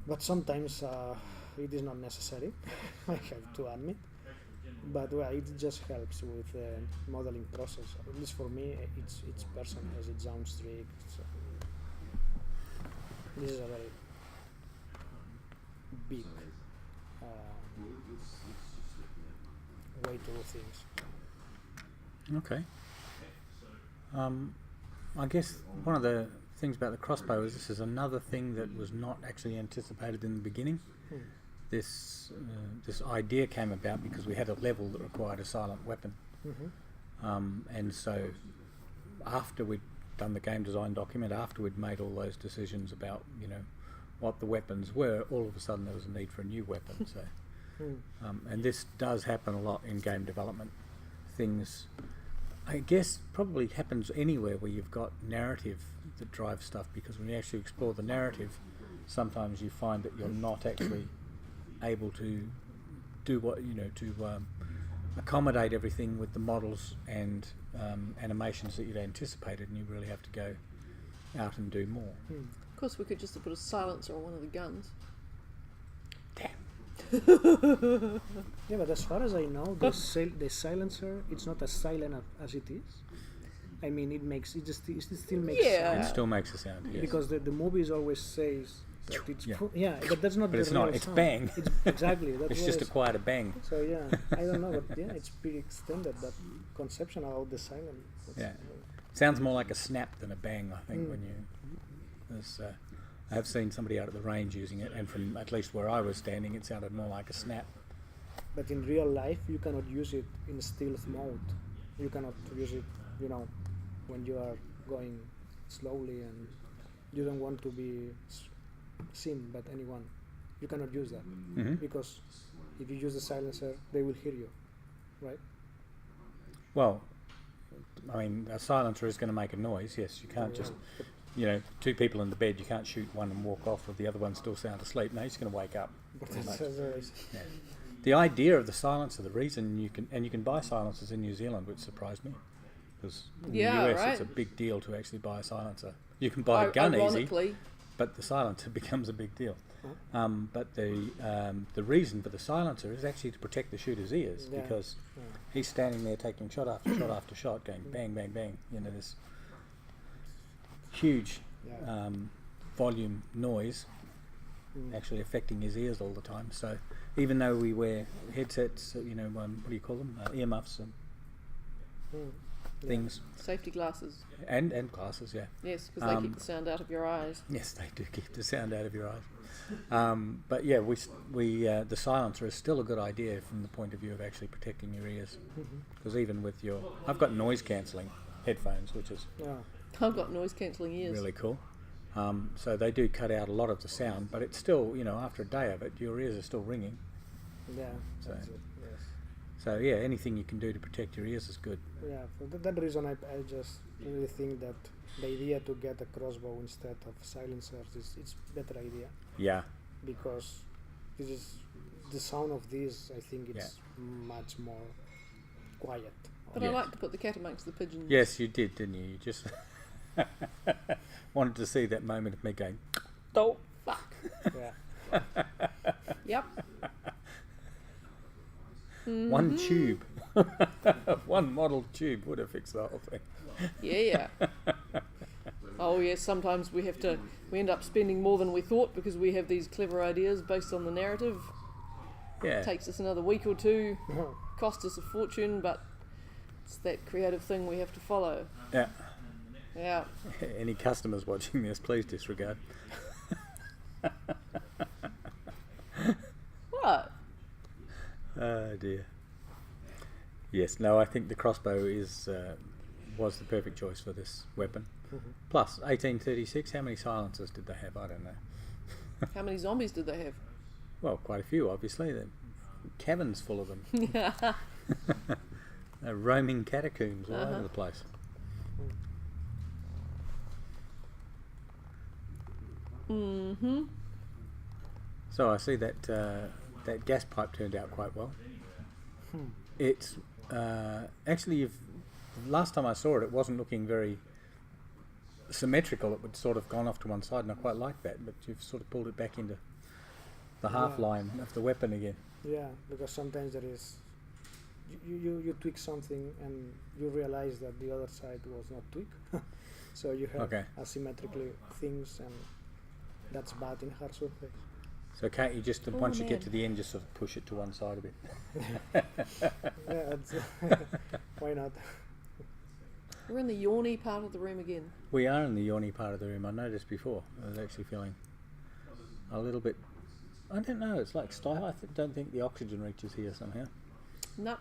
But sometimes it is not necessary, I have to admit. But well, it just helps with the modeling process. At least for me, each person has its own streak. So this is a very big way to do things. Okay. I guess one of the things about the crossbow is this is another thing that was not actually anticipated in the beginning. This idea came about because we had a level that required a silent weapon. And so after we'd done the game design document, after we'd made all those decisions about, you know, what the weapons were, all of a sudden there was a need for a new weapon. So and this does happen a lot in game development. Things, I guess, probably happens anywhere where you've got narrative that drives stuff, because when you actually explore the narrative, sometimes you find that you're not actually able to do what, you know, to accommodate everything with the models and animations that you'd anticipated, and you really have to go out and do more. Of course, we could just have put a silencer on one of the guns. Damn. Yeah, but as far as I know, the silencer, it's not as silent as it is. I mean, it still makes Yeah. It sound. still makes a sound, yes. Because the movies always says that it's Yeah. but that's not But the it's real not, it's sound. bang. It's exactly. That's It's what just a quieter bang. So yeah, I don't know, but yeah, it's pretty extended, that conception about the silent. Yeah. Sounds more like a snap than a bang, I think, when you... I have seen somebody out at the range using it, and from at least where I was standing, it sounded more like a snap. But in real life, you cannot use it in stealth mode. You cannot use it, when you are going slowly and you don't want to be seen by anyone. You cannot use that because if you use the silencer, they will hear you, right? Well, I mean, a silencer is going to make a noise. Yes, you can't just, two people in the bed. You can't shoot one and walk off, with the other one still sound asleep. No, he's going to wake up. But Yeah. The idea of the silencer, the reason you can buy silencers in New Zealand, which surprised me, because in the US it's a big deal to actually buy a silencer. You can buy a gun easy, but the silencer becomes a big deal. But the reason for the silencer is actually to protect the shooter's ears, because he's standing there taking shot after shot after shot, going bang, bang, bang. This huge volume noise actually affecting his ears all the time. So even though we wear headsets, what do you call them? Earmuffs and things. Safety glasses. And glasses, yeah. Yes, because they keep the sound out of your eyes. Yes, they do keep the sound out of your eyes. But yeah, the silencer is still a good idea from the point of view of actually protecting your ears. Because even with I've got noise cancelling headphones, which is I've got noise cancelling ears. really cool. So they do cut out a lot of the sound, but it's still, after a day of it, your ears are still ringing. Yeah, that's it, yes. So yeah, anything you can do to protect your ears is good. Yeah, for that reason I just really think that the idea to get a crossbow instead of silencers it's better idea. Yeah. Because this is the sound of this, I think it's much more quiet. But I like to put the cat amongst the pigeons. Yes, you did, didn't you? You just wanted to see that moment of me going, oh, fuck. Yeah. Yep. One tube, one model tube would have fixed the whole thing. Yeah. Oh yes, sometimes we end up spending more than we thought because we have these clever ideas based on the narrative. Yeah. It takes us another week or two, cost us a fortune, but it's that creative thing we have to follow. Yeah. Yeah. Any customers watching this, please disregard. What? Oh dear. Yes, no, I think the crossbow was the perfect choice for this weapon. Plus, 1836, how many silencers did they have? I don't know. How many zombies did they have? Well, quite a few, obviously. The caverns full of them. Roaming catacombs all over the place. So I see that that gas pipe turned out quite well. It's actually, last time I saw it, it wasn't looking very symmetrical. It would sort of gone off to one side, and I quite like that. But you've sort of pulled it back into the half line of the weapon again. Yeah, because sometimes there is you tweak something and you realize that the other side was not tweaked. So you have asymmetrically things, and that's bad in hard surface. So can't you just, once you get to the end, just sort of push it to one side a bit? Yeah, that's why not? We're in the yawny part of the room again. We are in the yawny part of the room. I noticed before. I was actually feeling a little bit, I don't know, it's like style. I don't think the oxygen reaches here somehow. No.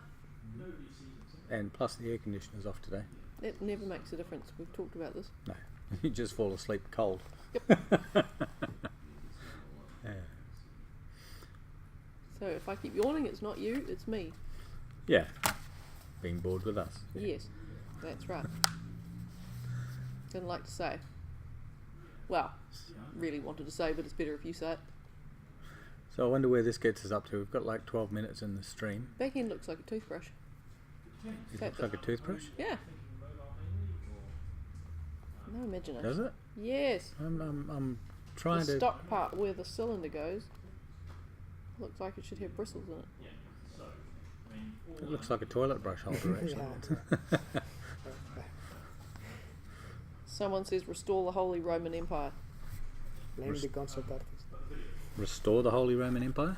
And plus the air conditioner's off today. That never makes a difference. We've talked about this. No, you just fall asleep cold. Yep. Yeah. So if I keep yawning, it's not you, it's me. Yeah, being bored with us. Yeah. Yes, that's right. Didn't like to say. Well, really wanted to say, but it's better if you say it. So I wonder where this gets us up to. We've got like 12 minutes in the stream. Back end looks like a toothbrush. It looks like a toothbrush? Yeah. No imagination. Does it? Yes. I'm trying the to... stock part where the cylinder goes looks like it should have bristles in it. It looks like a toilet brush holder, actually. Someone says restore the Holy Roman Empire. Blame the concept artist. Restore the Holy Roman Empire?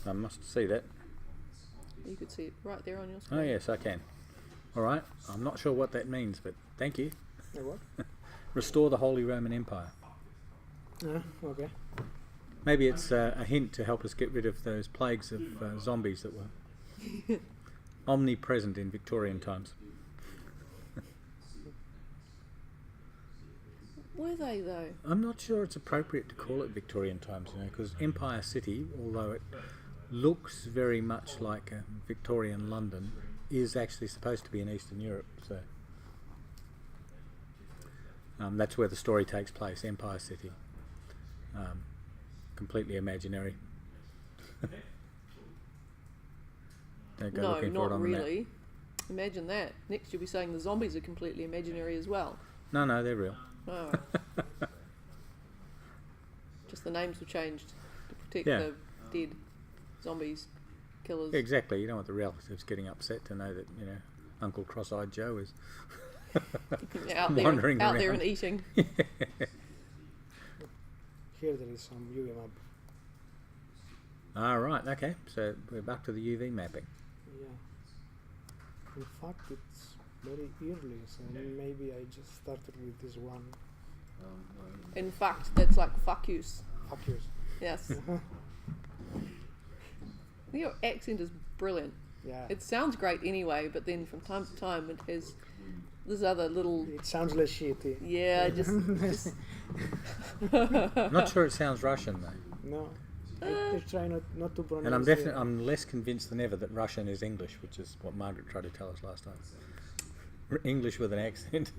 I must see that. You could see it right there on your screen. Oh yes, I can. Alright, I'm not sure what that means, but thank you. What? Restore the Holy Roman Empire. Okay. Maybe it's a hint to help us get rid of those plagues of zombies that were omnipresent in Victorian times. Were they though? I'm not sure it's appropriate to call it Victorian times, because Empire City, although it looks very much like a Victorian London, is actually supposed to be in Eastern Europe. So that's where the story takes place, Empire City. Completely imaginary. Don't go No, looking for it not on the map. really. Imagine that. Next you'll be saying the zombies are completely imaginary as well. No, they're real. Oh. Just the names were changed to protect Yeah. the dead zombies, killers. Exactly. You don't want the relatives getting upset to know that, Uncle Cross-Eyed Joe is out wandering there around. and eating. Here there is some UV map. Right, okay. So we're back to the UV mapping. Yeah. In fact, it's very early, so maybe I just started with this one. In fact, that's like fuck yous. Fuck yous. Yes. Your accent is brilliant. Yeah. It sounds great anyway, but then from time to time it has this other little... It sounds less shitty. Yeah, just I'm not sure it sounds Russian though. No. I try not to pronounce. And I'm less convinced than ever that Russian is English, which is what Margaret tried to tell us last time. English with an accent.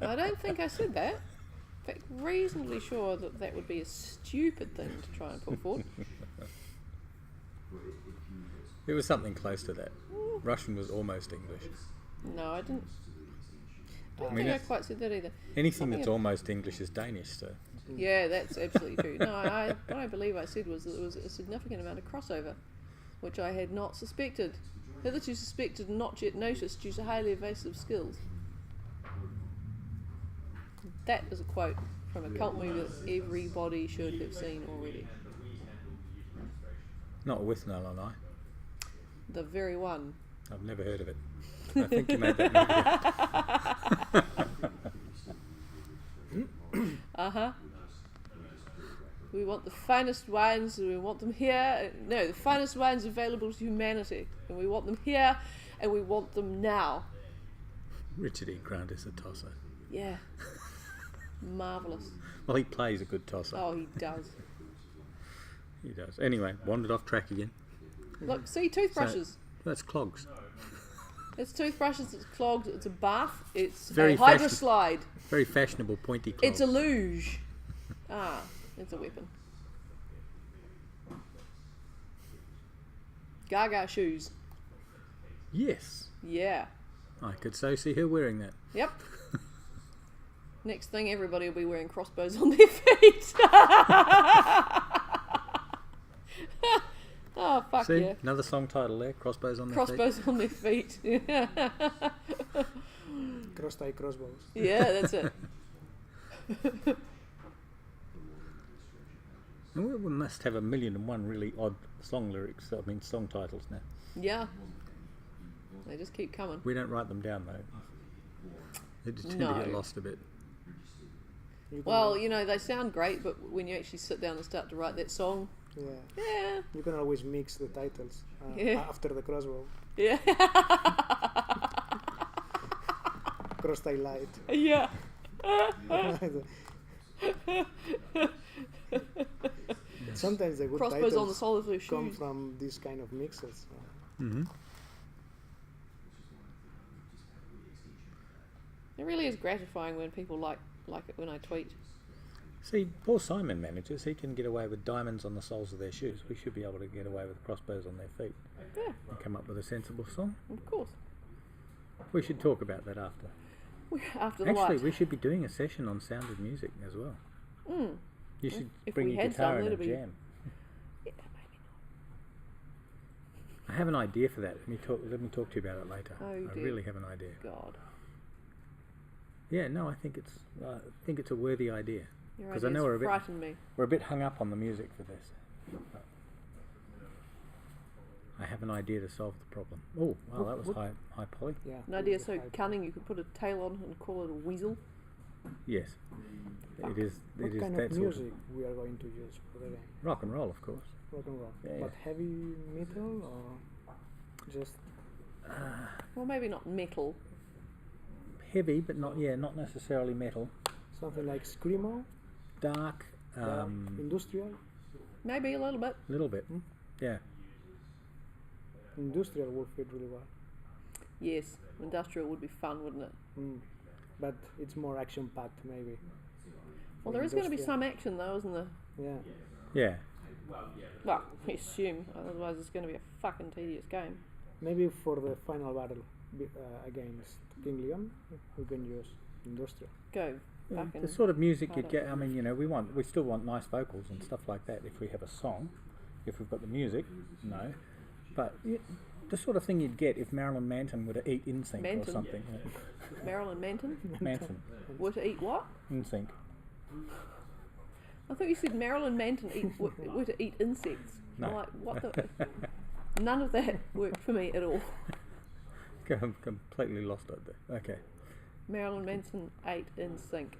I don't think I said that. In fact, reasonably sure that that would be a stupid thing to try and put forward. It was something close to that. Russian was almost English. No, I didn't. I don't I mean, think I quite said that either. Anything Something that's ab- almost English is Danish, so. Yeah, that's absolutely true. No, what I believe I said was that there was a significant amount of crossover, which I had not suspected. Hitherto suspected and not yet noticed due to highly evasive skills. That is a quote from a cult movie that everybody should have seen already. Not with Null and I. The very one. I've never heard of it. I think you made that movie. Uh-huh. We want the finest wines, and we want them here. No, the finest wines available to humanity. And we want them here, and we want them now. Richard E. Grant is a tosser. Yeah. Marvellous. Well, he plays a good tosser. Oh, he does. He does. Anyway, wandered off track again. Look, see, toothbrushes. That's clogs. It's toothbrushes, it's clogged, it's a bath, it's Very a hydro slide, Very fashionable pointy clogs. it's a luge. It's a weapon. Gaga shoes. Yes. Yeah. I could so see her wearing that. Yep. Next thing, everybody will be wearing crossbows on their feet. Oh, fuck See, yeah. another song title there, Crossbows on Their Crossbows on their feet. Cross-tie crossbows. Yeah, that's it. Feet. And we must have 1,000,001 really odd song lyrics, song titles now. Yeah. They just keep coming. We don't write them down though. They just tend to No. get lost a bit. Well, they sound great, but when you actually sit down and start to write that song, Yeah. You can always mix the titles Yeah. after the crossbow. yeah. Cross-tie light. Yeah. Sometimes the good Crossbows on the titles sole of their come shoes. from these kind of mixes. Mm-hmm. It really is gratifying when people like it when I tweet. See, Paul Simon manages. He can get away with diamonds on the soles of their shoes. We should be able to get away with crossbows on their feet Yeah, and come up with a sensible song. of course. We should talk about that after. After the Actually, light. we should be doing a session on sounded music as well. Mm. You should If bring we your had guitar some, in and that'd be- jam. Yeah, maybe I have an idea for that. Let me talk to you about it later. Oh, I dear. really have an idea. not. God. Yeah, no, I think it's a worthy idea. Your 'Cause I know ideas we're a bit- frighten me. We're a bit hung up on the music for this. I have an idea to solve the problem. Oh, wow, that was high poly. Yeah. An idea so cunning you could put a tail on and call it a weasel. Yes, it is. What It is kind that of sort music we are going to use for the game? rock and roll, of course. Rock and roll. Yeah, But yeah. heavy metal or just Well, maybe not metal. heavy, but not necessarily metal. Something like screamo, Dark, industrial. Maybe a little bit. little bit. Yeah. Industrial would fit really well. Yes, industrial would be fun, wouldn't it? But it's more action-packed, maybe. Well, there is going to be Industrial. some action, though, isn't there? Yeah. Yeah. Well, we assume. Otherwise, it's going to be a fucking tedious game. Maybe for the final battle against King Leon, we can use industrial. Go. Yeah, Fucking the sort of music hard you'd up. get. I mean, we still want nice vocals and stuff like that. If we have a song, if we've got the music, no. But the sort of thing you'd get if Marilyn Manson were to eat NSYNC or Manson? something. Marilyn Manson Manson, were to eat what? NSYNC. I thought you said Marilyn Manson were to eat insects. No. I'm like, what the? None of that worked for me at all. I'm completely lost it there. Okay. Marilyn Manson ate in sync.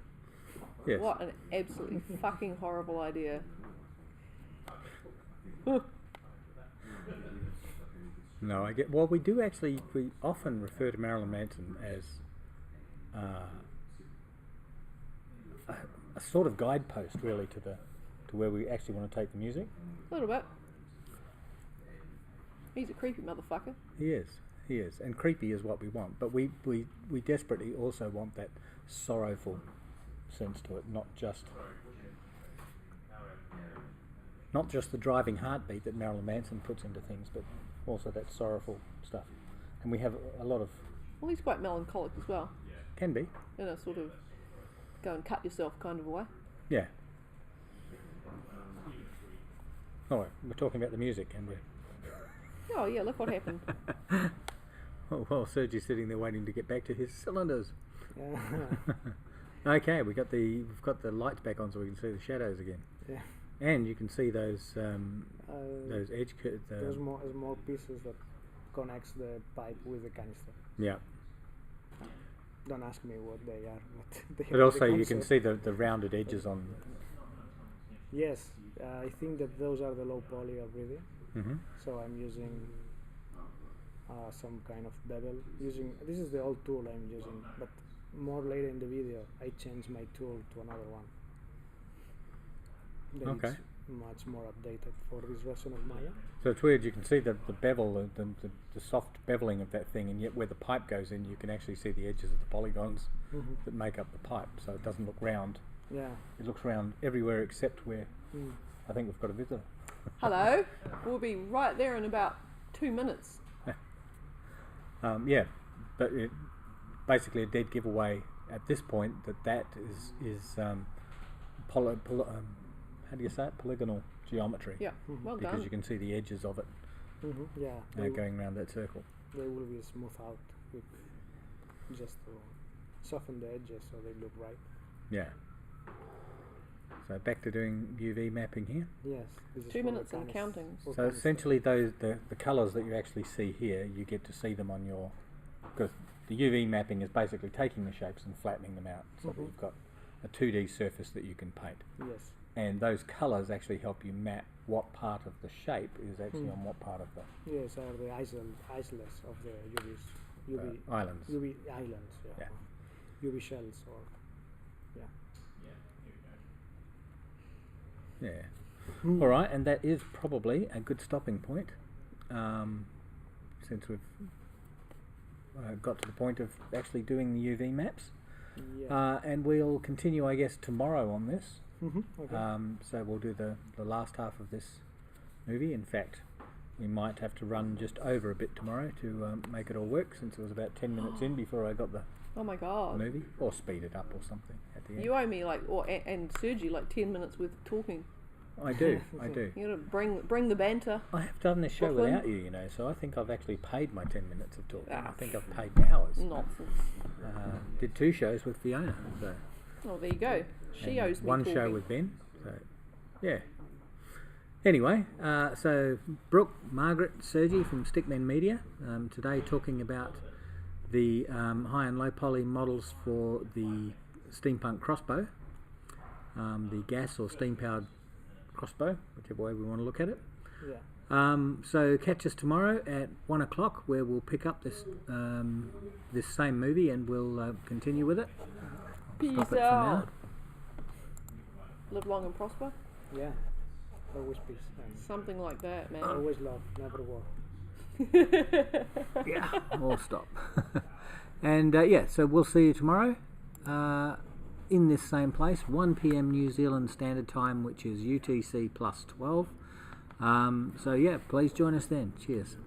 Yes. What an absolutely fucking horrible idea. No, I get. Well, we do actually. We often refer to Marilyn Manson as a sort of guidepost, really, to where we actually want to take the music. A little bit. He's a creepy motherfucker. He is, and creepy is what we want. But we desperately also want that sorrowful sense to it, not just the driving heartbeat that Marilyn Manson puts into things, but also that sorrowful stuff. And we have a lot of Well, he's quite melancholic as well, can be, in a sort of go and cut yourself kind of a way. yeah. Oh, we're talking about the music, and we're Oh yeah, look what happened. oh well, Sergi's sitting there waiting to get back to his cylinders. Yeah. Okay, we've got the lights back on so we can see the shadows again, Yeah. and you can see those edge Those small pieces that connects the pipe with the canister. yeah. Don't ask me what they are, but they But are also the you can concept. see the rounded edges on. Yes, I think that those are the low poly already. Mm-hmm. So I'm using some kind of bevel. This is the old tool I'm using, but more later in the video I changed my tool to another one. That Okay. It's much more updated for this version of Maya. So it's weird. You can see the bevel, the soft beveling of that thing, and yet where the pipe goes in, you can actually see the edges of the polygons that make up the pipe. So it doesn't look round. Yeah. It looks round everywhere except where I think we've got a visitor. Hello. We'll be right there in about 2 minutes. Yeah, but basically a dead giveaway at this point that is how do you say it? Polygonal geometry. Yeah. Well Because done. you can see the edges of it Yeah. going around that circle. They will be smoothed out with just to soften the edges so they look right. Yeah. So back to doing UV mapping here. Yes. This is 2 for minutes and canis- counting. for So canister. essentially the colours that you actually see here, you get to see them on your, because the UV mapping is basically taking the shapes and flattening them out so that you've got a 2D surface that you can paint. Yes. And those colours actually help you map what part of the shape is actually on what part of the Yes, are the islets of the UV islands. UV islands, Yeah. UV shells, or Yeah. All right, and that is probably a good stopping point, since we've got to the point of actually doing the UV maps. yeah. And we'll continue, I guess, tomorrow on this. Okay. So we'll do the last half of this movie. In fact, we might have to run just over a bit tomorrow to make it all work, since it was about 10 minutes in before I got the Oh my god. movie, or speed it up or something at the end. You owe me and Sergi like 10 minutes worth of talking. I do, I do. You gotta bring the banter. I have done this show Brooklyn? without you, you know, so I think I've actually paid my 10 minutes of talking. Ah. I think I've paid hours. Nonsense. Did 2 shows with Fiona, so Oh, there you go. She and owes me 1 talking. show with Ben, so yeah. Anyway, so Brook, Margaret, Sergi from Stickmen Media, today talking about the high and low poly models for the steampunk crossbow, the gas or steam powered crossbow, whichever way we want to look at it. Yeah. So catch us tomorrow at 1 o'clock, where we'll pick up this this same movie and we'll continue with it. Peace Stop it for now. out. Live long and prosper. Yeah, always peace. And Something like that, man. always love, never war. Yeah, or stop. And yeah, so we'll see you tomorrow in this same place, 1 p.m. New Zealand Standard Time, which is UTC plus 12. So yeah, please join us then. Cheers.